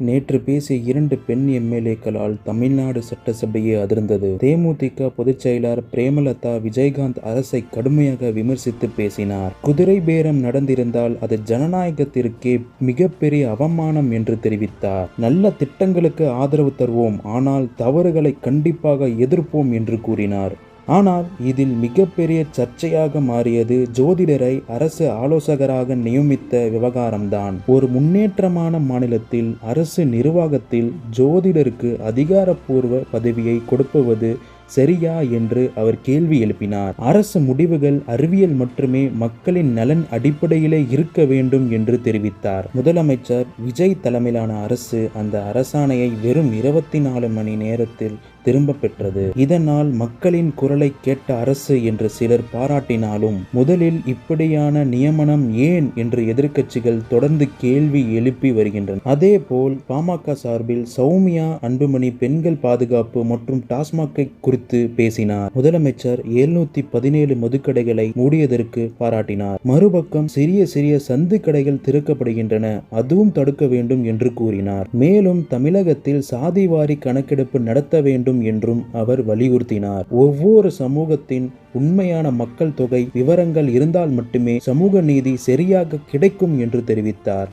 நேற்று பேசிய 2 பெண் எம்எல்ஏக்களால் தமிழ்நாடு சட்டசபையே அதிர்ந்தது. தேமுதிக பொதுச் செயலர் பிரேமலதா விஜயகாந்த் அரசை கடுமையாக விமர்சித்து பேசினார். குதிரை பேரம் நடந்திருந்தால் அது ஜனநாயகத்திற்கே மிகப்பெரிய அவமானம் என்று தெரிவித்தார். நல்ல திட்டங்களுக்கு ஆதரவு தருவோம், ஆனால் தவறுகளை கண்டிப்பாக எதிர்ப்போம் என்று கூறினார். ஆனால் இதில் மிகப்பெரிய சர்ச்சையாக மாறியது ஜோதிடரை அரசு ஆலோசகராக நியமித்த விவகாரம்தான். ஒரு முன்னேற்றமான மாநிலத்தில் அரசு நிர்வாகத்தில் ஜோதிடருக்கு அதிகாரப்பூர்வ பதவியை கொடுப்பது சரியா என்று அவர் கேள்வி எழுப்பினார். அரசு முடிவுகள் அறிவியல் மட்டுமே மக்களின் நலன் அடிப்படையிலே இருக்க வேண்டும் என்று தெரிவித்தார். முதலமைச்சர் விஜய் தலைமையிலான அரசு அந்த அரசாணையை வெறும் 24 மணி நேரத்தில் திரும்ப பெற்றது. இதனால் மக்களின் குரலை கேட்ட அரசு என்று சிலர் பாராட்டினாலும் முதலில் இப்படியான நியமனம் ஏன் என்று எதிர்க்கட்சிகள் தொடர்ந்து கேள்வி எழுப்பி வருகின்றன. அதேபோல் பாமக சார்பில் சௌமியா அன்புமணி பெண்கள் பாதுகாப்பு மற்றும் டாஸ்மாகை குறித்து பேசினார். முதலமைச்சர் 717 மதுக்கடைகளை மூடியதற்கு பாராட்டினார். மறுபக்கம் சிறிய சந்து கடைகள் திறக்கப்படுகின்றன, அதுவும் தடுக்க வேண்டும் என்று கூறினார். மேலும் தமிழகத்தில் சாதிவாரி கணக்கெடுப்பு நடத்த வேண்டும் என்றும் அவர் வலியுறுத்தினார். ஒவ்வொரு சமூகத்தின் உண்மையான மக்கள் தொகை விவரங்கள் இருந்தால் மட்டுமே சமூக நீதி சரியாக கிடைக்கும் என்று தெரிவித்தார்.